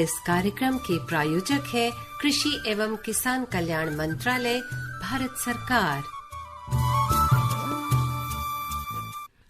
इस कार्यक्रम के प्रायोजक है कृषि एवं किसान कल्याण मंत्रालय, भारत सरकार।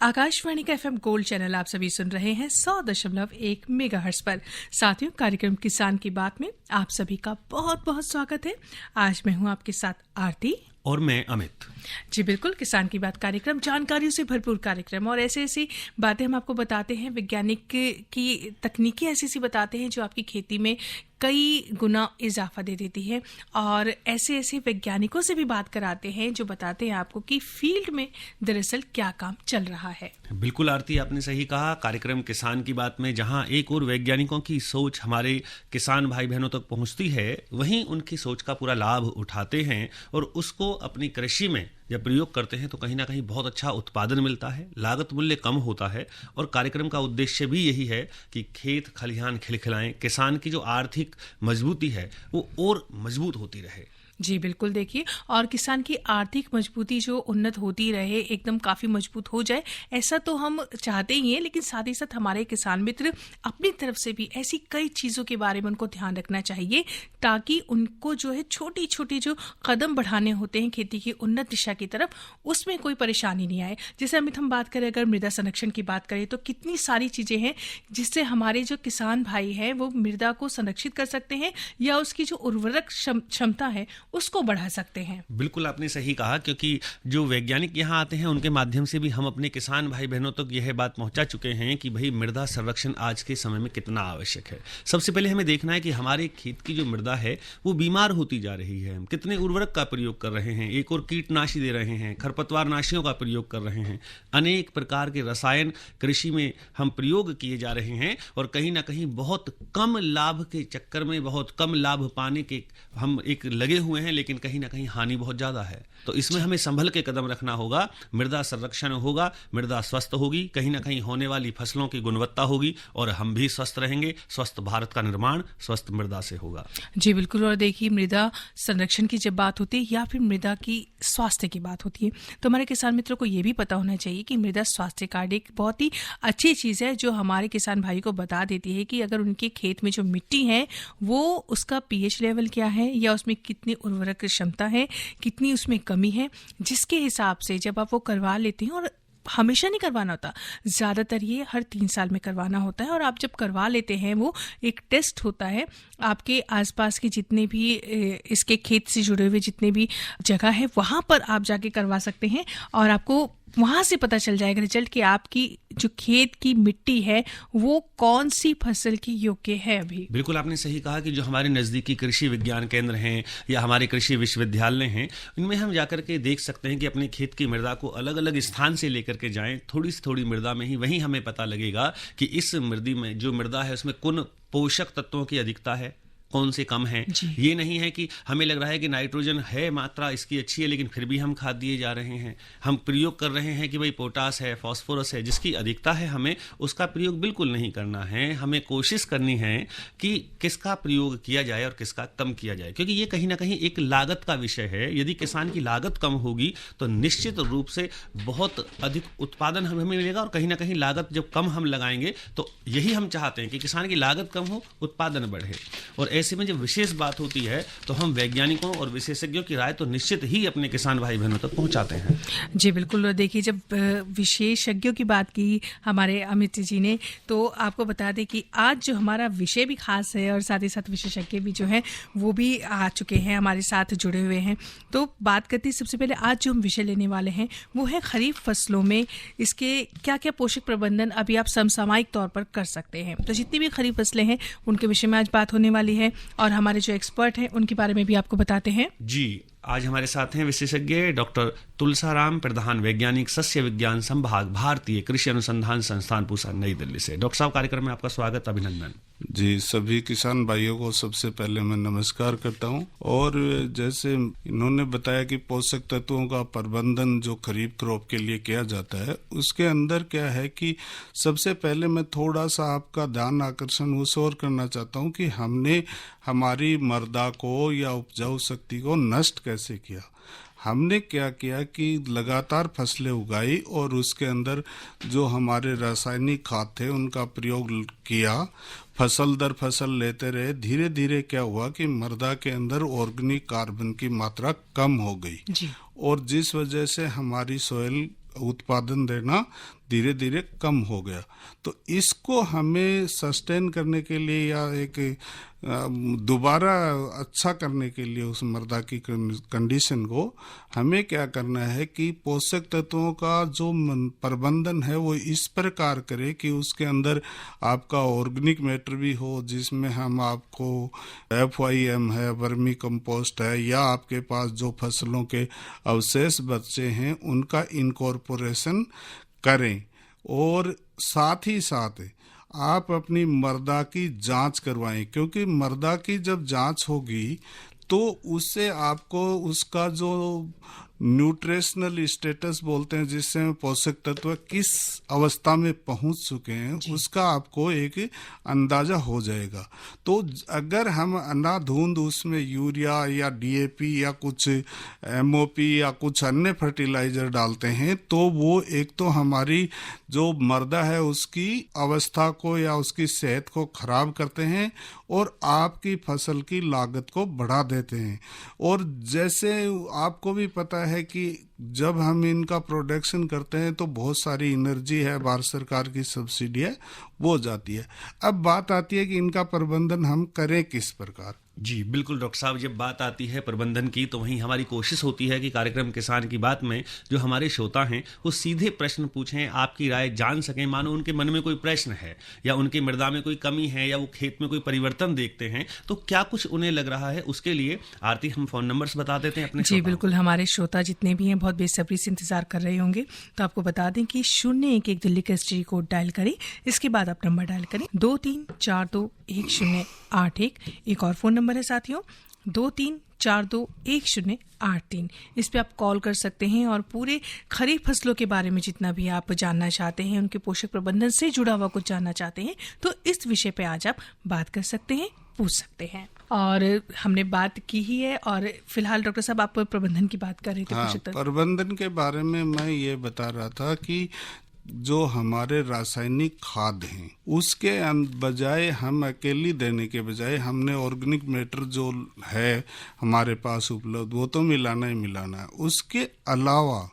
आकाशवाणी का FM गोल्ड चैनल आप सभी सुन रहे हैं 100.1 मेगाहर्ट्ज पर। साथियों, कार्यक्रम किसान की बात में आप सभी का बहुत बहुत स्वागत है। आज मैं हूं आपके साथ आरती और मैं अमित। जी बिल्कुल, किसान की बात कार्यक्रम जानकारियों से भरपूर कार्यक्रम, और ऐसी बातें हम आपको बताते हैं। वैज्ञानिक की तकनीकें ऐसी बताते हैं जो आपकी खेती में कई गुना इजाफा दे देती है, और ऐसे वैज्ञानिकों से भी बात कराते हैं जो बताते हैं आपको कि फील्ड में दरअसल क्या काम चल रहा है। बिल्कुल आरती, आपने सही कहा। कार्यक्रम किसान की बात में जहां एक और वैज्ञानिकों की सोच हमारे किसान भाई बहनों तक पहुंचती है, वहीं उनकी सोच का पूरा लाभ उठाते हैं और उसको अपनी कृषि में जब प्रयोग करते हैं तो कहीं ना कहीं बहुत अच्छा उत्पादन मिलता है, लागत मूल्य कम होता है। और कार्यक्रम का उद्देश्य भी यही है कि खेत खलिहान खिलखिलाएं, किसान की जो आर्थिक मजबूती है वो और मजबूत होती रहे। जी बिल्कुल, देखिए, और किसान की आर्थिक मजबूती जो उन्नत होती रहे, एकदम काफ़ी मजबूत हो जाए, ऐसा तो हम चाहते ही हैं। लेकिन साथ ही साथ हमारे किसान मित्र अपनी तरफ से भी ऐसी कई चीज़ों के बारे में उनको ध्यान रखना चाहिए, ताकि उनको जो है छोटी छोटी जो कदम बढ़ाने होते हैं खेती की उन्नत दिशा की तरफ, उसमें कोई परेशानी नहीं आए। जैसे अमित, हम बात करें अगर मृदा संरक्षण की बात करें तो कितनी सारी चीज़ें हैं जिससे हमारे जो किसान भाई हैं वो मृदा को संरक्षित कर सकते हैं या उसकी जो उर्वरक क्षमता है उसको बढ़ा सकते हैं। बिल्कुल आपने सही कहा, क्योंकि जो वैज्ञानिक यहाँ आते हैं उनके माध्यम से भी हम अपने किसान भाई बहनों तक यह बात पहुंचा चुके हैं कि भाई मृदा संरक्षण आज के समय में कितना आवश्यक है। सबसे पहले हमें देखना है कि हमारे खेत की जो मृदा है वो बीमार होती जा रही है। हम कितने उर्वरक का प्रयोग कर रहे हैं, एक और कीटनाशी दे रहे हैं, खरपतवार नाशियों का प्रयोग कर रहे हैं, अनेक प्रकार के रसायन कृषि में हम प्रयोग किए जा रहे हैं, और कहीं ना कहीं बहुत कम लाभ के चक्कर में, बहुत कम लाभ पाने के हम एक लगे हुए हैं, लेकिन कहीं ना कहीं हानि बहुत ज्यादा है। तो इसमें हमें संभल के कदम रखना होगा। मृदा संरक्षण होगा, मृदा स्वस्थ होगी, कहीं ना कहीं होने वाली फसलों की गुणवत्ता होगी और हम भी स्वस्थ रहेंगे। स्वस्थ भारत का निर्माण स्वस्थ मृदा से होगा। जी बिल्कुल, और देखिए, मृदा संरक्षण की जब बात होती है या फिर मृदा की स्वास्थ्य की बात होती है तो हमारे किसान मित्रों को ये भी पता होना चाहिए कि मृदा स्वास्थ्य कार्ड एक बहुत ही अच्छी चीज़ है जो हमारे किसान भाई को बता देती है कि अगर उनके खेत में जो मिट्टी है वो उसका pH लेवल क्या है, या उसमें कितनी उर्वरक क्षमता है, कितनी उसमें कमी है, जिसके हिसाब से जब आप वो करवा लेते हैं, और हमेशा नहीं करवाना होता, ज़्यादातर ये हर 3 साल में करवाना होता है, और आप जब करवा लेते हैं वो एक टेस्ट होता है। आपके आसपास के जितने भी इसके खेत से जुड़े हुए जितने भी जगह है वहाँ पर आप जाके करवा सकते हैं, और आपको वहाँ से पता चल जाएगा रिजल्ट कि आपकी जो खेत की मिट्टी है वो कौन सी फसल की योग्य है अभी। बिल्कुल आपने सही कहा कि जो हमारे नज़दीकी कृषि विज्ञान केंद्र हैं या हमारे कृषि विश्वविद्यालय हैं, इनमें हम जाकर के देख सकते हैं कि अपने खेत की मृदा को अलग अलग स्थान से लेकर के जाएं, थोड़ी सी थोड़ी मृदा में ही, वहीं हमें पता लगेगा कि इस मृदा में जो मृदा है उसमें कौन पोषक तत्वों की अधिकता है, कौन से कम है। ये नहीं है कि हमें लग रहा है कि नाइट्रोजन है, मात्रा इसकी अच्छी है, लेकिन फिर भी हम खाद दिए जा रहे हैं। हम प्रयोग कर रहे हैं कि भाई पोटास है, फास्फोरस है, जिसकी अधिकता है, हमें उसका प्रयोग बिल्कुल नहीं करना है। हमें कोशिश करनी है कि किसका प्रयोग किया जाए और किसका कम किया जाए, क्योंकि ये कहीं ना कहीं एक लागत का विषय है। यदि किसान की लागत कम होगी तो निश्चित रूप से बहुत अधिक उत्पादन हमें मिलेगा, और कहीं ना कहीं लागत जब कम हम लगाएंगे तो यही हम चाहते हैं कि किसान की लागत कम हो, उत्पादन बढ़े। और ऐसे में जब विशेष बात होती है तो हम वैज्ञानिकों और विशेषज्ञों की राय तो निश्चित ही अपने किसान भाई बहनों तक पहुंचाते हैं। जी बिल्कुल, देखिए, जब विशेषज्ञों की बात की हमारे अमित जी ने, तो आपको बता दें कि आज जो हमारा विषय भी खास है, और साथ ही साथ विशेषज्ञ भी जो हैं वो भी आ चुके हैं, हमारे साथ जुड़े हुए हैं। तो बात करते सबसे पहले आज जो हम विषय लेने वाले हैं वो है खरीफ फसलों में इसके क्या क्या पोषक प्रबंधन अभी आप समसामयिक तौर पर कर सकते हैं। तो जितनी भी खरीफ फसलें हैं उनके विषय में आज बात होने वाली है, और हमारे जो एक्सपर्ट हैं उनके बारे में भी आपको बताते हैं। जी, आज हमारे साथ हैं विशेषज्ञ डॉक्टर तुलसाराम, प्रधान वैज्ञानिक, सस्य विज्ञान संभाग, भारतीय कृषि अनुसंधान संस्थान पूसा, नई दिल्ली से। डॉक्टर साहब, कार्यक्रम में आपका स्वागत, अभिनंदन। जी, सभी किसान भाइयों को सबसे पहले मैं नमस्कार करता हूं। और जैसे इन्होंने बताया कि पोषक तत्वों का प्रबंधन जो खरीफ क्रॉप के लिए किया जाता है, उसके अंदर क्या है कि सबसे पहले मैं थोड़ा सा आपका ध्यान आकर्षण उस ओर करना चाहता हूं कि हमने हमारी मृदा को या उपजाऊ शक्ति को नष्ट कैसे किया। हमने क्या किया कि लगातार फसलें उगाई और उसके अंदर जो हमारे रासायनिक खाद थे उनका प्रयोग किया, फसल दर फसल लेते रहे। धीरे धीरे क्या हुआ कि मृदा के अंदर ऑर्गेनिक कार्बन की मात्रा कम हो गई जी। और जिस वजह से हमारी सॉइल उत्पादन देना धीरे धीरे कम हो गया। तो इसको हमें सस्टेन करने के लिए या एक दोबारा अच्छा करने के लिए उस मृदा की कंडीशन को हमें क्या करना है कि पोषक तत्वों का जो प्रबंधन है वो इस प्रकार करे कि उसके अंदर आपका ऑर्गेनिक मैटर भी हो, जिसमें हम आपको FYM है, वर्मी कंपोस्ट है, या आपके पास जो फसलों के अवशेष बचे हैं उनका इनकॉर्पोरेशन करें। और साथ ही साथ आप अपनी मृदा की जांच करवाएं, क्योंकि मृदा की जब जांच होगी तो उससे आपको उसका जो न्यूट्रिशनल स्टेटस बोलते हैं, जिससे पोषक तत्व किस अवस्था में पहुंच चुके हैं, उसका आपको एक अंदाजा हो जाएगा। तो अगर हम अंधाधुंध उसमें यूरिया या DAP या कुछ MOP या कुछ अन्य फर्टिलाइजर डालते हैं तो वो एक तो हमारी जो मृदा है उसकी अवस्था को या उसकी सेहत को खराब करते हैं और आपकी फसल की लागत को बढ़ा देते हैं। और जैसे आपको भी पता है कि जब हम इनका प्रोडक्शन करते हैं तो बहुत सारी एनर्जी है, भारत सरकार की सब्सिडी है, वो जाती है। अब बात आती है कि इनका प्रबंधन हम करें किस प्रकार। जी बिल्कुल डॉक्टर साहब, जब बात आती है प्रबंधन की तो वहीं हमारी कोशिश होती है कि कार्यक्रम किसान की बात में जो हमारे श्रोता हैं वो सीधे प्रश्न पूछें, आपकी राय जान सकें। मानो उनके मन में कोई प्रश्न है या उनकी मृदा में कोई कमी है या वो खेत में कोई परिवर्तन देखते हैं तो क्या कुछ उन्हें लग रहा है, उसके लिए आरती हम फोन नंबर्स बता देते हैं अपने। जी बिल्कुल, हमारे श्रोता जितने भी हैं बहुत बेसब्री से इंतजार कर रहे होंगे, तो आपको बता दें कि 011 दिल्ली का STD कोड डायल करें, इसके बाद आप नंबर डायल करें 23421081। एक और फोन नंबर है साथियों 23421083। इस पे आप कॉल कर सकते हैं और पूरे खरीफ फसलों के बारे में जितना भी आप जानना चाहते हैं, उनके पोषक प्रबंधन से जुड़ा हुआ कुछ जानना चाहते हैं तो इस विषय पे आज आप बात कर सकते हैं, पूछ सकते हैं। और हमने बात की ही है और फिलहाल डॉक्टर साहब आप प्रबंधन की बात कर रहे थे। हाँ, प्रबंधन के बारे में मैं ये बता रहा था कि जो हमारे रासायनिक खाद हैं उसके बजाय हम अकेली देने के बजाय हमने ऑर्गेनिक मैटर जो है हमारे पास उपलब्ध वो तो मिलाना ही मिलाना है। उसके अलावा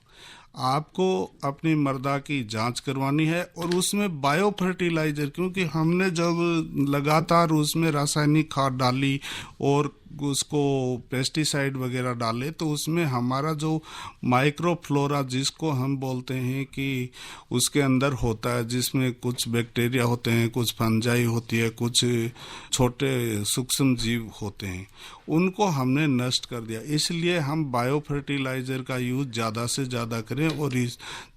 आपको अपनी मृदा की जांच करवानी है और उसमें बायो फर्टिलाइजर, क्योंकि हमने जब लगातार उसमें रासायनिक खाद डाली और उसको पेस्टिसाइड वगैरह डाले तो उसमें हमारा जो माइक्रोफ्लोरा जिसको हम बोलते हैं कि उसके अंदर होता है, जिसमें कुछ बैक्टीरिया होते हैं, कुछ फंजाई होती है, कुछ छोटे सूक्ष्म जीव होते हैं, उनको हमने नष्ट कर दिया। इसलिए हम बायो फर्टिलाइजर का यूज ज़्यादा से ज़्यादा करें। और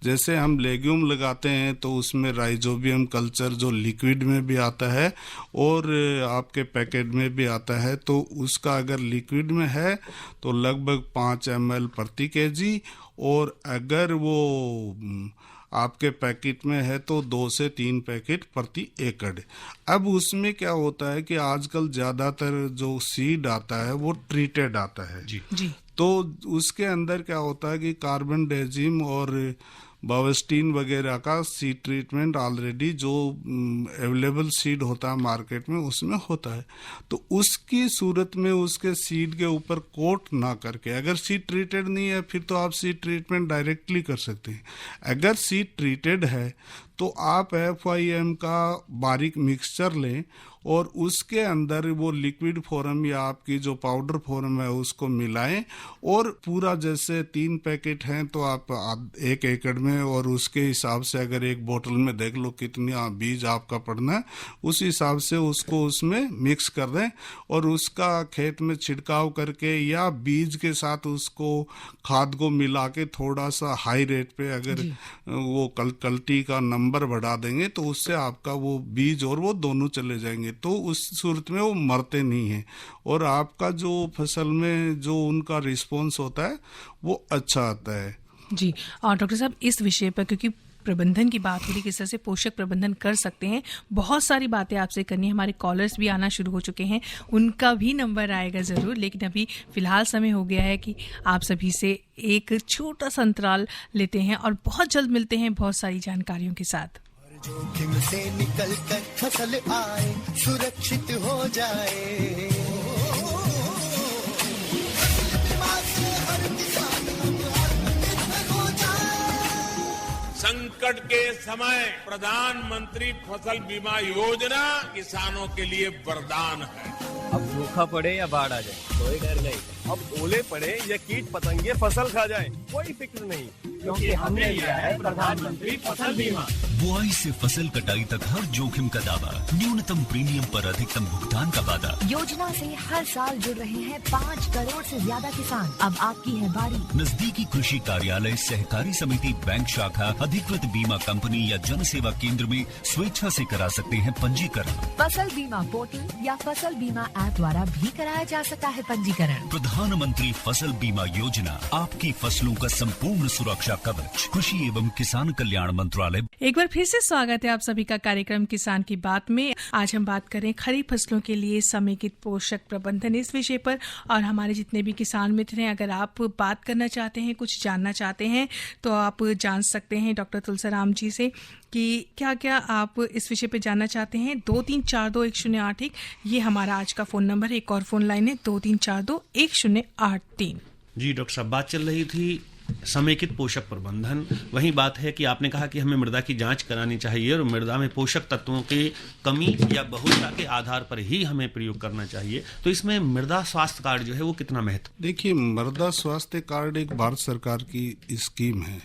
जैसे हम लेग्यूम लगाते हैं तो उसमें राइजोबियम कल्चर जो लिक्विड में भी आता है और आपके पैकेट में भी आता है, तो उसका अगर लिक्विड में है तो लगभग 5 ml प्रति kg, और अगर वो आपके पैकेट में है तो 2 से 3 पैकेट प्रति एकड़। अब उसमें क्या होता है कि आजकल ज़्यादातर जो सीड आता है वो ट्रीटेड आता है जी। तो उसके अंदर क्या होता है कि कार्बन डाइजिम और बावेस्टीन वगैरह का सीड ट्रीटमेंट ऑलरेडी जो अवेलेबल सीड होता है मार्केट में उसमें होता है। तो उसकी सूरत में उसके सीड के ऊपर कोट ना करके, अगर सीड ट्रीटेड नहीं है फिर तो आप सीड ट्रीटमेंट डायरेक्टली कर सकते हैं। अगर सीड ट्रीटेड है तो आप FYM का बारीक मिक्सचर लें और उसके अंदर वो लिक्विड फॉर्म या आपकी जो पाउडर फॉर्म है उसको मिलाएं और पूरा, जैसे 3 पैकेट हैं तो आप 1 एकड़ में, और उसके हिसाब से अगर एक बोतल में देख लो कितनी बीज आपका पड़ना है, उस हिसाब से उसको उसमें मिक्स कर दें और उसका खेत में छिड़काव करके या बीज के साथ उसको खाद को मिला के थोड़ा सा हाई रेट पे अगर वो कल्टी का नंबर बढ़ा देंगे तो उससे आपका वो बीज और वो दोनों चले जाएंगे। तो उस सूरत में वो मरते नहीं हैं और आपका जो फसल में जो उनका रिस्पॉन्स होता है वो अच्छा आता है। जी, और डॉक्टर साहब इस विषय पर, क्योंकि प्रबंधन की बात हो रही, किस तरह से पोषक प्रबंधन कर सकते हैं। बहुत सारी बातें आपसे करनी है, हमारे कॉलर्स भी आना शुरू हो चुके हैं, उनका भी नंबर आएगा ज़रूर, लेकिन अभी फ़िलहाल समय हो गया है कि आप सभी से एक छोटा सा अंतराल लेते हैं और बहुत जल्द मिलते हैं बहुत सारी जानकारियों के साथ। जोखिम से निकल कर फसल आए, सुरक्षित हो जाए, संकट के समय प्रधानमंत्री फसल बीमा योजना किसानों के लिए वरदान है। अब सूखा पड़े या बाढ़ आ जाए कोई डर नहीं, अब ओले पड़े या कीट पतंगे फसल खा जाए कोई फिक्र नहीं, क्योंकि हमने लिया है प्रधानमंत्री फसल बीमा। बुआई से फसल कटाई तक हर जोखिम का दावा, न्यूनतम प्रीमियम पर अधिकतम भुगतान का वादा। योजना से हर साल जुड़ रहे हैं 5 करोड़ से ज्यादा किसान। अब आपकी है बारी। नजदीकी कृषि कार्यालय, सहकारी समिति, बैंक शाखा, अधिकृत बीमा कंपनी या जन सेवा केंद्र में स्वेच्छा से करा सकते हैं पंजीकरण। फसल बीमा पोर्टल या फसल बीमा ऐप द्वारा भी कराया जा सकता है पंजीकरण। प्रधानमंत्री फसल बीमा योजना, आपकी फसलों का संपूर्ण सुरक्षा कवच। कृषि एवं किसान कल्याण मंत्रालय। एक बार फिर से स्वागत है आप सभी का कार्यक्रम किसान की बात में। आज हम बात करें खरीफ फसलों के लिए समेकित पोषक प्रबंधन इस विषय पर, और हमारे जितने भी किसान मित्र हैं, अगर आप बात करना चाहते हैं, कुछ जानना चाहते हैं, तो आप जान सकते हैं डॉक्टर तुलसीराम जी से कि क्या क्या आप इस विषय पे जानना चाहते हैं। 23421081 ये हमारा आज का फ़ोन नंबर है। एक और फ़ोन लाइन है 23421083। जी डॉक्टर साहब, बात चल रही थी समेकित पोषक प्रबंधन। वही बात है कि आपने कहा कि हमें मृदा की जांच करानी चाहिए और मृदा में पोषक तत्वों की कमी या बहुलता के आधार पर ही हमें प्रयोग करना चाहिए। तो इसमें मृदा स्वास्थ्य कार्ड जो है वो कितना महत्व? देखिए, मृदा स्वास्थ्य कार्ड एक भारत सरकार की स्कीम है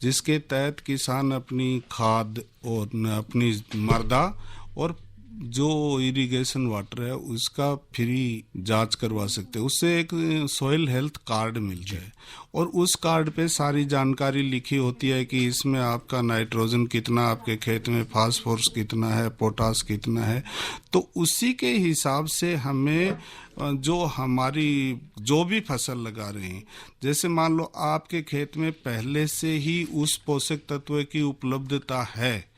जिसके तहत किसान अपनी खाद और अपनी मृदा और जो इरिगेशन वाटर है उसका फ्री जांच करवा सकते हैं। उससे एक सॉइल हेल्थ कार्ड मिलता है और उस कार्ड पे सारी जानकारी लिखी होती है कि इसमें आपका नाइट्रोजन कितना, आपके खेत में फास्फोरस कितना है, पोटास कितना है। तो उसी के हिसाब से हमें जो हमारी जो भी फसल लगा रहे हैं, जैसे मान लो आपके खेत में पहले से ही उस पोषक तत्व की उपलब्धता है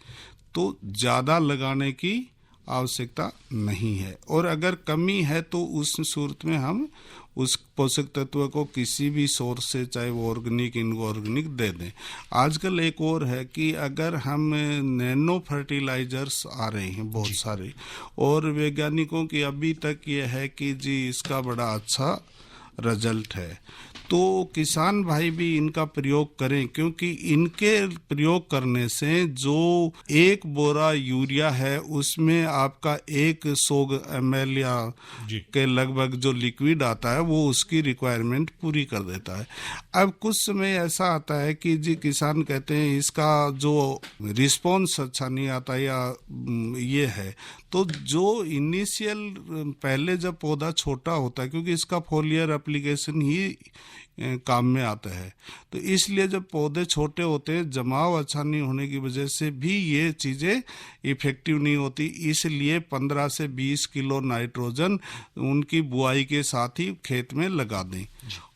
तो ज़्यादा लगाने की आवश्यकता नहीं है, और अगर कमी है तो उस सूरत में हम उस पोषक तत्व को किसी भी सोर्स से, चाहे वो ऑर्गेनिक इनऑर्गेनिक, दे दें। आजकल एक और है कि अगर हम नैनो फर्टिलाइजर्स आ रहे हैं बहुत सारे, और वैज्ञानिकों की अभी तक ये है कि जी इसका बड़ा अच्छा रिजल्ट है, तो किसान भाई भी इनका प्रयोग करें, क्योंकि इनके प्रयोग करने से जो एक बोरा यूरिया है उसमें आपका 100 ml या के लगभग जो लिक्विड आता है वो उसकी रिक्वायरमेंट पूरी कर देता है। अब कुछ समय ऐसा आता है कि जी किसान कहते हैं इसका जो रिस्पॉन्स अच्छा नहीं आता या ये है, तो जो इनिशियल पहले जब पौधा छोटा होता है, क्योंकि इसका फोलियर एप्लीकेशन ही काम में आता है, तो इसलिए जब पौधे छोटे होते हैं जमाव अच्छा नहीं होने की वजह से भी ये चीज़ें इफेक्टिव नहीं होती। इसलिए 15 से 20 किलो नाइट्रोजन उनकी बुआई के साथ ही खेत में लगा दें।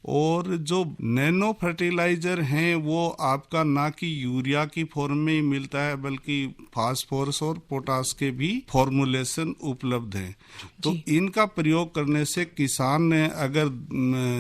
और जो नैनो फर्टिलाइजर हैं वो आपका ना कि यूरिया की फॉर्म में ही मिलता है बल्कि फास्फोरस और पोटास के भी फॉर्मुलेशन उपलब्ध हैं। तो इनका प्रयोग करने से किसान ने अगर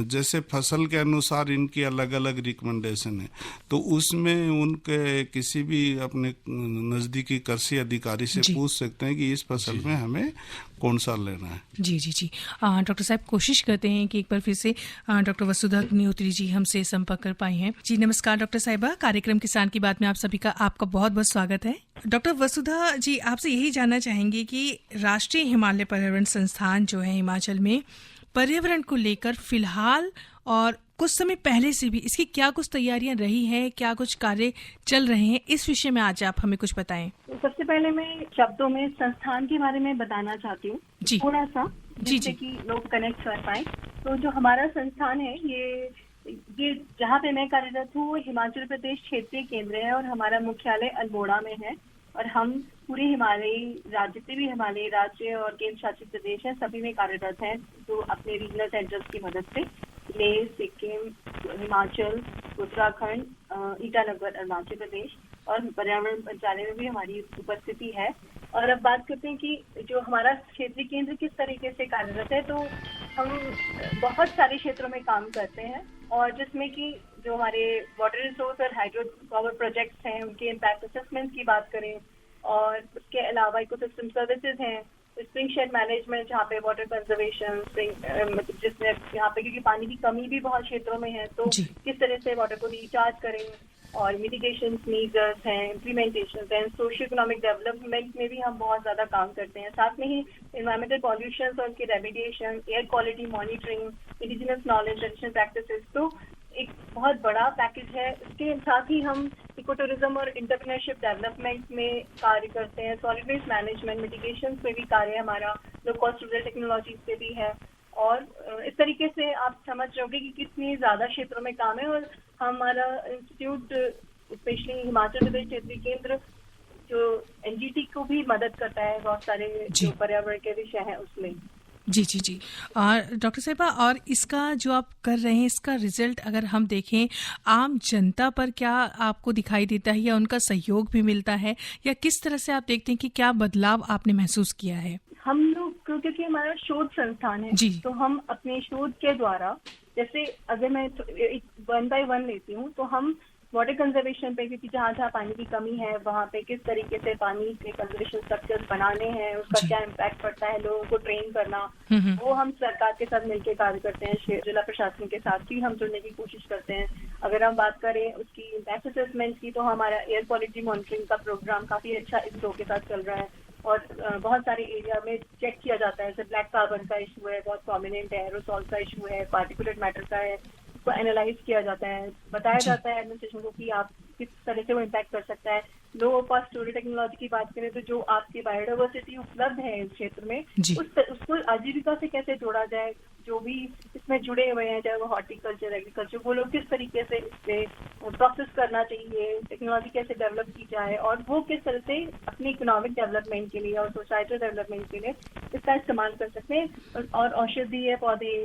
जैसे फसल के अनुसार इनकी अलग अलग रिकमेंडेशन है, तो उसमें उनके किसी भी अपने नज़दीकी कृषि अधिकारी से पूछ सकते हैं कि इस फसल में हमें कौन सा लेना है। जी जी जी डॉक्टर साहब, कोशिश करते हैं कि एक बार फिर से डॉक्टर वसुधा अग्निहोत्री जी हमसे संपर्क कर पाई हैं। जी नमस्कार डॉक्टर साहिबा, कार्यक्रम किसान की बात में आप सभी का आपका बहुत बहुत स्वागत है। डॉक्टर वसुधा जी, आपसे यही जानना चाहेंगे कि राष्ट्रीय हिमालय पर्यावरण संस्थान जो है हिमाचल में पर्यावरण को लेकर फिलहाल और कुछ समय पहले से भी इसकी क्या कुछ तैयारियां रही हैं, क्या कुछ कार्य चल रहे हैं, इस विषय में आज आप हमें कुछ बताएं। तो सबसे पहले मैं शब्दों में संस्थान के बारे में बताना चाहती हूँ थोड़ा सा, जिससे कि लोग कनेक्ट कर पाए। तो जो हमारा संस्थान है ये जहाँ पे मैं कार्यरत हूँ वो हिमाचल प्रदेश क्षेत्रीय केंद्र है और हमारा मुख्यालय अल्मोड़ा में है, और हम पूरे जितने भी हिमालयी राज्य और केंद्र शासित प्रदेश हैं सभी में कार्यरत हैं, तो अपने रीजनल सेंटर्स की मदद से लेह, सिक्किम, हिमाचल, उत्तराखंड, ईटानगर अरुणाचल प्रदेश और पर्यावरण मंत्रालय में भी हमारी उपस्थिति है। और अब बात करते हैं कि जो हमारा क्षेत्रीय केंद्र किस तरीके से कार्यरत है, तो हम बहुत सारे क्षेत्रों में काम करते हैं, और जिसमें कि जो हमारे वाटर रिसोर्स और हाइड्रो पावर प्रोजेक्ट्स हैं उनके इम्पैक्ट असेसमेंट की बात करें, और उसके अलावा इकोसिस्टम सर्विसेज हैं, स्प्रिंग शेड मैनेजमेंट जहाँ पे वाटर कंजर्वेशन, मतलब जिसमें यहाँ पे क्योंकि पानी की कमी भी बहुत क्षेत्रों में है, तो किस तरह से वाटर को रिचार्ज करें, और मिटिगेशन मेजर्स हैं, इम्प्लीमेंटेशन हैं, सोशियो इकोनॉमिक डेवलपमेंट में भी हम बहुत ज्यादा काम करते हैं। साथ में ही एनवायरमेंटल पॉल्यूशन और उनके remediation, air quality monitoring, indigenous knowledge, traditional practices, तो एक बहुत बड़ा पैकेज है। इसके साथ ही हम इको टूरिज्म और इंटरप्रेन्योरशिप डेवलपमेंट में कार्य करते हैं, सॉलिड वेस्ट मैनेजमेंट, मिटिगेशन में भी कार्य हमारा, लो कॉस्ट रूरल टेक्नोलॉजी से भी है, और इस तरीके से आप समझ रहोगे कि कितनी ज्यादा क्षेत्रों में काम है। और हमारा इंस्टीट्यूट स्पेशली हिमाचल प्रदेश क्षेत्रीय केंद्र जो एनजीटी को भी मदद करता है बहुत सारे जो पर्यावरण के विषय हैं उसमें। जी जी जी। और डॉक्टर साहिबा, और इसका जो आप कर रहे हैं, इसका रिजल्ट अगर हम देखें आम जनता पर क्या आपको दिखाई देता है, या उनका सहयोग भी मिलता है, या किस तरह से आप देखते हैं कि क्या बदलाव आपने महसूस किया है? हम लोग क्योंकि हमारा शोध संस्थान है, तो हम अपने शोध के द्वारा, जैसे अगर मैं 1 by 1 लेती हूँ, तो हम वाटर कंजर्वेशन पे, क्योंकि जहाँ जहाँ पानी की कमी है वहाँ पे किस तरीके से पानी के कंजर्वेशन स्ट्रक्चर्स बनाने हैं, उसका क्या इम्पैक्ट पड़ता है, लोगों को ट्रेन करना, वो हम सरकार के साथ मिलकर कार्य करते हैं, जिला प्रशासन के साथ भी हम जुड़ने की कोशिश करते हैं। अगर हम बात करें उसकी इम्पैक्ट असेसमेंट की, तो हमारा एयर क्वालिटी मॉनिटरिंग का प्रोग्राम काफी अच्छा इसरो के साथ चल रहा है, और बहुत सारे एरिया में चेक किया जाता है, जैसे ब्लैक कार्बन का इशू है, बहुत प्रोमिनेंट है, एरोसॉल का इशू है, पार्टिकुलेट मैटर का है, उसको एनालाइज किया जाता है, बताया जाता है एडमिनिस्ट्रेशन को कि आप किस तरह से वो इम्पैक्ट कर सकता है। लो कॉस्ट रूरल टेक्नोलॉजी की बात करें, तो जो आपकी बायोडाइवर्सिटी उपलब्ध है इस क्षेत्र में, उसको आजीविका से कैसे जोड़ा जाए, जो भी इसमें जुड़े हुए हैं, चाहे वो हॉर्टिकल्चर, एग्रीकल्चर, वो लोग किस तरीके से इससे प्रोसेस करना चाहिए, टेक्नोलॉजी कैसे डेवलप की जाए, और वो किस तरह से अपनी इकोनॉमिक डेवलपमेंट के लिए और सोसाइटल डेवलपमेंट के लिए इसका इस्तेमाल कर सकते हैं। और औषधीय पौधे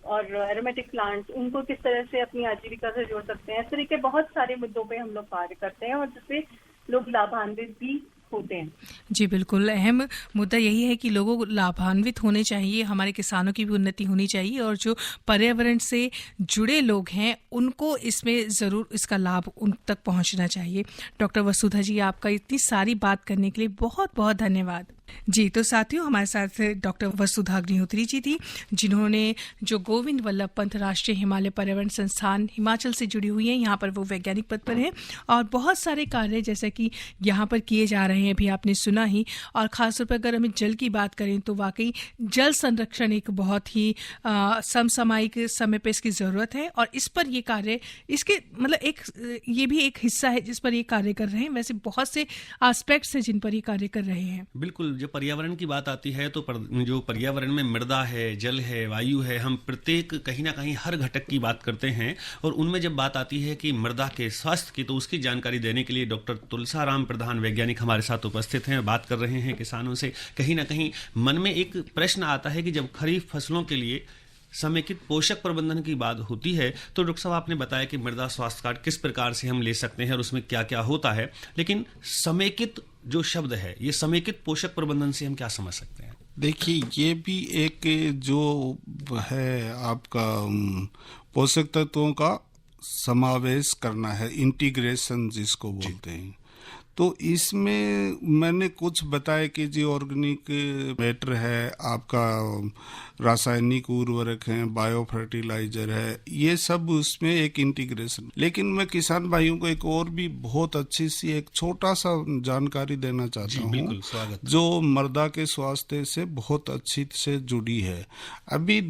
और एरोमेटिक प्लांट्स, उनको किस तरह से अपनी आजीविका से जोड़ सकते हैं, इस तरह के बहुत सारे मुद्दों पे हम लोग कार्य करते हैं, और जिससे लोग लाभान्वित भी होते हैं। जी बिल्कुल, अहम मुद्दा यही है कि लोगों को लाभान्वित होने चाहिए, हमारे किसानों की भी उन्नति होनी चाहिए, और जो पर्यावरण से जुड़े लोग हैं उनको इसमें ज़रूर इसका लाभ उन तक पहुंचना चाहिए। डॉक्टर वसुधा जी, आपका इतनी सारी बात करने के लिए बहुत बहुत धन्यवाद। जी, तो साथियों, हमारे साथ डॉक्टर वसुधा अग्निहोत्री जी थी, जिन्होंने जो गोविंद वल्लभ पंत राष्ट्रीय हिमालय पर्यावरण संस्थान हिमाचल से जुड़ी हुई हैं, यहाँ पर वो वैज्ञानिक पद पर हैं, और बहुत सारे कार्य जैसे कि यहाँ पर किए जा रहे हैं, अभी आपने सुना ही। और ख़ासतौर पर अगर हमें जल की बात करें तो वाकई जल संरक्षण एक बहुत ही समसामयिक समय पर इसकी ज़रूरत है, और इस पर ये कार्य, इसके मतलब ये भी एक हिस्सा है जिस पर ये कार्य कर रहे हैं। वैसे बहुत से एस्पेक्ट्स हैं जिन पर ये कार्य कर रहे हैं। बिल्कुल, जब पर्यावरण की बात आती है तो जो पर्यावरण में मृदा है, जल है, वायु है, हम प्रत्येक कहीं ना कहीं हर घटक की बात करते हैं, और उनमें जब बात आती है कि मृदा के स्वास्थ्य की, तो उसकी जानकारी देने के लिए डॉक्टर तुलसाराम प्रधान वैज्ञानिक हमारे साथ उपस्थित हैं, बात कर रहे हैं किसानों से। कहीं ना कहीं मन में एक प्रश्न आता है कि जब खरीफ फसलों के लिए समेकित पोषक प्रबंधन की बात होती है, तो डॉक्टर साहब आपने बताया कि मृदा स्वास्थ्य कार्ड किस प्रकार से हम ले सकते हैं और उसमें क्या क्या होता है, लेकिन समेकित जो शब्द है, ये समेकित पोषक प्रबंधन से हम क्या समझ सकते हैं? देखिए, ये भी एक जो है आपका पोषक तत्वों का समावेश करना है, इंटीग्रेशन जिसको बोलते हैं। तो इसमें मैंने कुछ बताया कि जो ऑर्गेनिक मैटर है, आपका रासायनिक उर्वरक है, बायो फर्टिलाइजर है, ये सब उसमें एक इंटीग्रेशन। लेकिन मैं किसान भाइयों को एक और भी बहुत अच्छी सी एक छोटा सा जानकारी देना चाहता हूँ, जो मृदा के स्वास्थ्य से बहुत अच्छी से जुड़ी है। अभी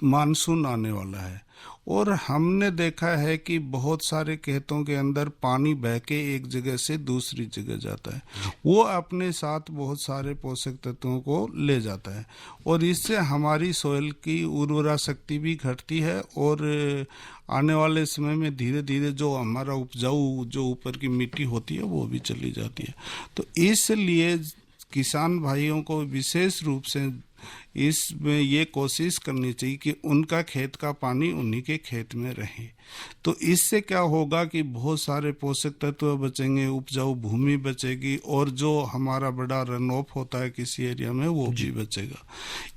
मानसून आने वाला है, और हमने देखा है कि बहुत सारे खेतों के अंदर पानी बह के एक जगह से दूसरी जगह जाता है, वो अपने साथ बहुत सारे पोषक तत्वों को ले जाता है, और इससे हमारी सॉइल की उर्वरा शक्ति भी घटती है, और आने वाले समय में धीरे धीरे जो हमारा उपजाऊ जो ऊपर की मिट्टी होती है वो भी चली जाती है। तो इसलिए किसान भाइयों को विशेष रूप से इसमें ये कोशिश करनी चाहिए कि उनका खेत का पानी उन्हीं के खेत में रहे। तो इससे क्या होगा कि बहुत सारे पोषक तत्व बचेंगे, उपजाऊ भूमि बचेगी, और जो हमारा बड़ा रन ऑफ होता है किसी एरिया में वो भी बचेगा।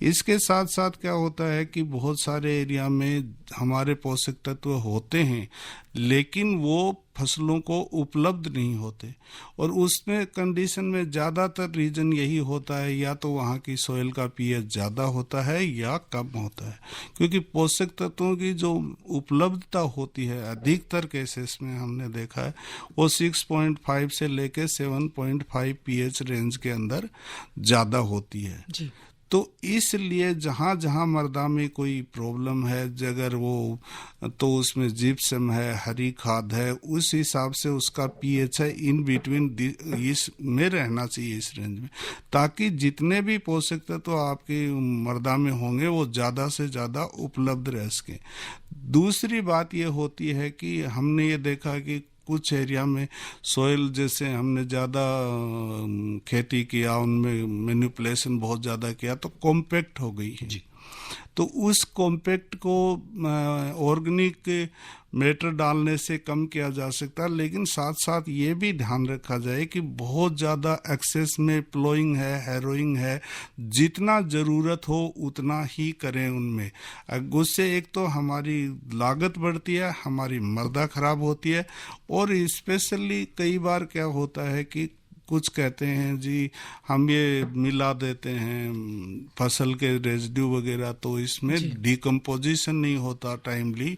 इसके साथ साथ क्या होता है कि बहुत सारे एरिया में हमारे पोषक तत्व होते हैं लेकिन वो फसलों को उपलब्ध नहीं होते, और उसमें कंडीशन में ज़्यादातर रीजन यही होता है या तो वहाँ की सोइल का पीएच ज़्यादा होता है या कम होता है, क्योंकि पोषक तत्वों की जो उपलब्धता होती है अधिकतर केसेस में हमने देखा है वो 6.5 से लेके 7.5 पीएच रेंज के अंदर ज़्यादा होती है जी। तो इसलिए जहाँ जहाँ मृदा में कोई प्रॉब्लम है, अगर वो तो उसमें जिप्सम है, हरी खाद है, उस हिसाब से उसका पीएच है इन बिटवीन इस में रहना चाहिए, इस रेंज में, ताकि जितने भी पोषक तत्व आपकी मृदा में होंगे वो ज़्यादा से ज़्यादा उपलब्ध रह सकें। दूसरी बात ये होती है कि हमने ये देखा कि कुछ एरिया में सोइल जैसे हमने ज़्यादा खेती किया, उनमें मैनिपुलेशन बहुत ज़्यादा किया तो कॉम्पैक्ट हो गई है जी। तो उस कॉम्पैक्ट को ऑर्गेनिक मैटर डालने से कम किया जा सकता है, लेकिन साथ साथ ये भी ध्यान रखा जाए कि बहुत ज़्यादा एक्सेस में प्लोइंग है, हैरोइंग है, जितना ज़रूरत हो उतना ही करें उनमें। उससे एक तो हमारी लागत बढ़ती है, हमारी मृदा खराब होती है, और स्पेशली कई बार क्या होता है कि कुछ कहते हैं जी हम ये मिला देते हैं फसल के रेजिड्यू वगैरह, तो इसमें डिकम्पोजिशन नहीं होता टाइमली,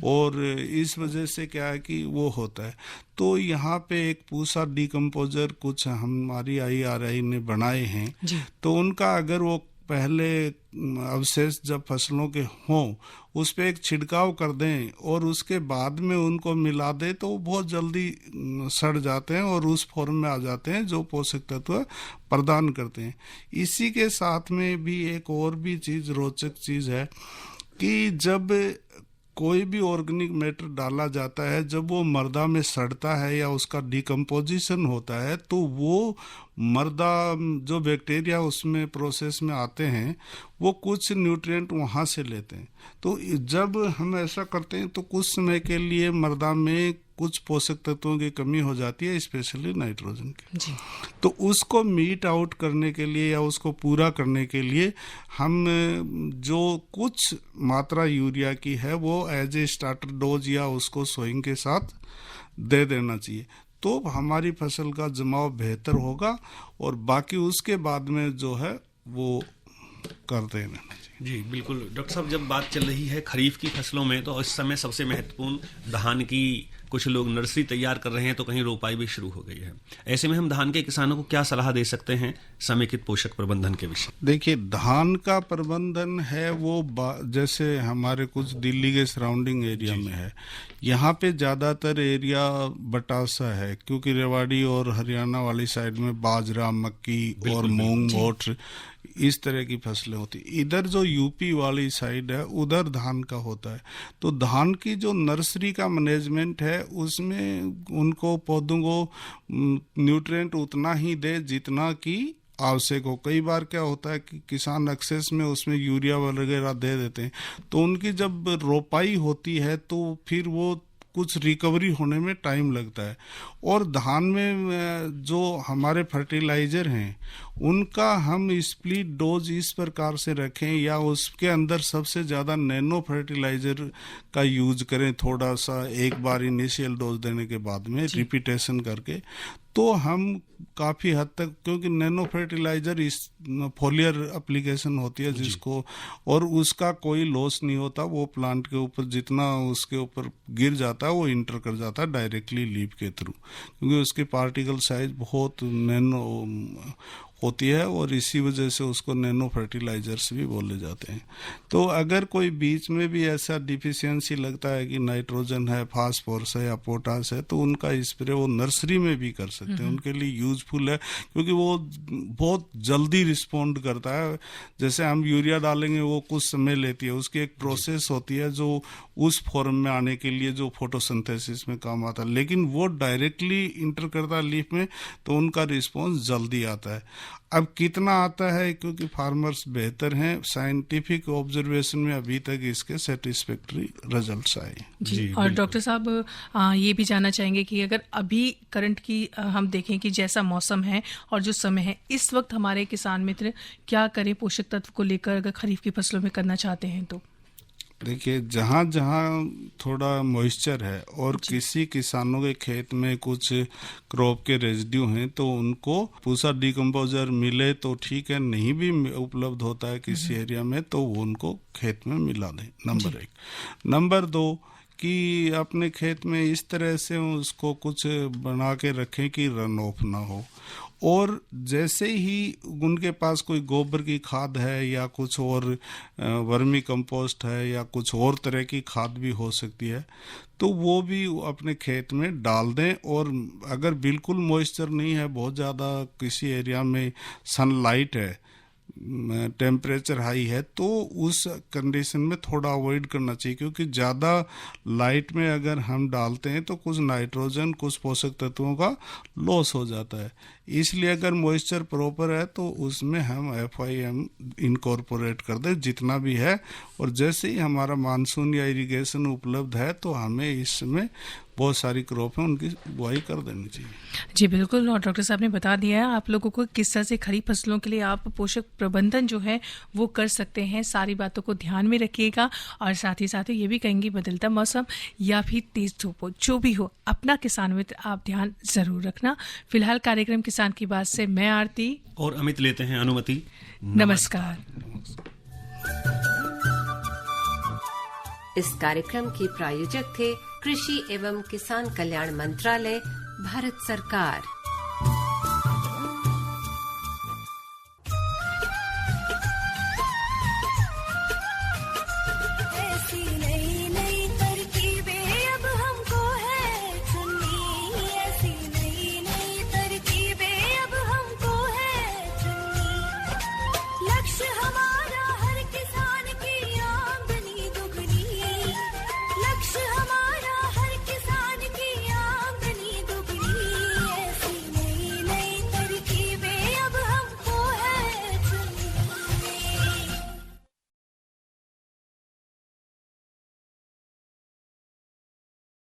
और इस वजह से क्या है कि वो होता है। तो यहाँ पे एक पूसा डिकम्पोजर कुछ हमारी IRI ने बनाए हैं, तो उनका अगर वो पहले अवशेष जब फसलों के हों उस पर एक छिड़काव कर दें और उसके बाद में उनको मिला दें तो बहुत जल्दी सड़ जाते हैं और उस फॉर्म में आ जाते हैं जो पोषक तत्व प्रदान करते हैं। इसी के साथ में भी एक और भी चीज़, रोचक चीज़ है कि जब कोई भी ऑर्गेनिक मैटर डाला जाता है, जब वो मृदा में सड़ता है या उसका डिकम्पोजिशन होता है, तो वो मृदा जो बैक्टीरिया उसमें प्रोसेस में आते हैं वो कुछ न्यूट्रिएंट वहाँ से लेते हैं। तो जब हम ऐसा करते हैं तो कुछ समय के लिए मृदा में कुछ पोषक तत्वों की कमी हो जाती है, स्पेशली नाइट्रोजन की जी। तो उसको मीट आउट करने के लिए या उसको पूरा करने के लिए हम जो कुछ मात्रा यूरिया की है वो एज ए स्टार्टर डोज या उसको सोइंग के साथ दे देना चाहिए, तो हमारी फसल का जमाव बेहतर होगा, और बाकी उसके बाद में जो है वो कर देना चाहिए। जी बिल्कुल डॉक्टर साहब, जब बात चल रही है खरीफ की फसलों में तो इस समय सबसे महत्वपूर्ण धान की कुछ लोग नर्सरी तैयार कर रहे हैं, तो कहीं रोपाई भी शुरू हो गई है। ऐसे में हम धान के किसानों को क्या सलाह दे सकते हैं समेकित पोषक प्रबंधन के विषय? देखिए, धान का प्रबंधन है वो जैसे हमारे कुछ दिल्ली के सराउंडिंग एरिया में है, यहाँ पे ज़्यादातर एरिया बटासा है, क्योंकि रेवाड़ी और हरियाणा वाली साइड में बाजरा, मक्की और मूंग, मोठ इस तरह की फसलें होती। इधर जो यूपी वाली साइड है उधर धान का होता है। तो धान की जो नर्सरी का मैनेजमेंट है उसमें उनको पौधों को न्यूट्रिएंट उतना ही दे जितना कि आवश्यक हो। कई बार क्या होता है कि किसान एक्सेस में उसमें यूरिया वगैरह दे देते हैं, तो उनकी जब रोपाई होती है तो फिर वो कुछ रिकवरी होने में टाइम लगता है। और धान में जो हमारे फर्टिलाइजर हैं उनका हम स्प्लिट डोज इस प्रकार से रखें या उसके अंदर सबसे ज़्यादा नैनो फर्टिलाइजर का यूज करें, थोड़ा सा एक बार इनिशियल डोज देने के बाद में रिपीटेशन करके, तो हम काफ़ी हद तक, क्योंकि नैनो फर्टिलाइजर इस फोलियर एप्लीकेशन होती है जिसको, और उसका कोई लॉस नहीं होता, वो प्लांट के ऊपर जितना उसके ऊपर गिर जाता है वो इंटर कर जाता है डायरेक्टली लीफ के थ्रू, क्योंकि उसकी पार्टिकल साइज बहुत नैनो होती है और इसी वजह से उसको नैनो फर्टिलाइजर्स भी बोले जाते हैं। तो अगर कोई बीच में भी ऐसा डिफिशियंसी लगता है कि नाइट्रोजन है, फास्फोरस है या पोटास है, तो उनका स्प्रे वो नर्सरी में भी कर सकते हैं, उनके लिए यूजफुल है, क्योंकि वो बहुत जल्दी रिस्पॉन्ड करता है। जैसे हम यूरिया डालेंगे वो कुछ समय लेती है, उसकी एक प्रोसेस होती है जो उस फॉर्म में आने के लिए जो फोटोसिंथेसिस में काम आता है, लेकिन वो डायरेक्टली इंटर करता है लीफ में, तो उनका रिस्पॉन्स जल्दी आता है। अब कितना आता है, क्योंकि फार्मर्स बेहतर हैं, साइंटिफिक ऑब्जर्वेशन में अभी तक इसके सेटिस्फैक्टरी रिजल्ट्स आए। जी और डॉक्टर साहब ये भी जानना चाहेंगे कि अगर अभी करंट की हम देखें कि जैसा मौसम है और जो समय है, इस वक्त हमारे किसान मित्र क्या करें पोषक तत्व को लेकर अगर खरीफ की फसलों में करना चाहते हैं तो? देखिए, जहाँ जहाँ थोड़ा मॉइस्चर है और किसी किसानों के खेत में कुछ क्रॉप के रेजिड्यू हैं तो उनको पूसा डिकम्पोजर मिले तो ठीक है, नहीं भी उपलब्ध होता है किसी एरिया में तो वो उनको खेत में मिला दें, नंबर 1। नंबर 2 कि अपने खेत में इस तरह से उसको कुछ बना के रखें कि रन ऑफ ना हो, और जैसे ही उनके पास कोई गोबर की खाद है या कुछ और वर्मी कंपोस्ट है या कुछ और तरह की खाद भी हो सकती है तो वो भी अपने खेत में डाल दें। और अगर बिल्कुल मॉइस्चर नहीं है, बहुत ज़्यादा किसी एरिया में सनलाइट है, टेम्परेचर हाई है, तो उस कंडीशन में थोड़ा अवॉइड करना चाहिए, क्योंकि ज़्यादा लाइट में अगर हम डालते हैं तो कुछ नाइट्रोजन, कुछ पोषक तत्वों का लॉस हो जाता है। इसलिए अगर मॉइस्चर प्रॉपर है तो उसमें हम FIM इनकॉर्पोरेट कर दें जितना भी है, और जैसे ही हमारा मानसून या इरिगेशन उपलब्ध है तो हमें इसमें बहुत सारी क्रॉप है उनकी बुआई कर देनी चाहिए। जी बिल्कुल, और डॉक्टर साहब ने बता दिया है आप लोगों को किस तरह से खरीफ फसलों के लिए आप पोषक प्रबंधन जो है वो कर सकते हैं। सारी बातों को ध्यान में रखिएगा और साथ ही ये भी कहेंगे बदलता मौसम या फिर तेज धूप हो, जो भी हो, अपना किसान मित्र आप ध्यान जरूर रखना। फिलहाल कार्यक्रम किसान की बात से मैं आरती और अमित लेते हैं अनुमति। नमस्कार। इस कार्यक्रम के प्रायोजक थे कृषि एवं किसान कल्याण मंत्रालय, भारत सरकार।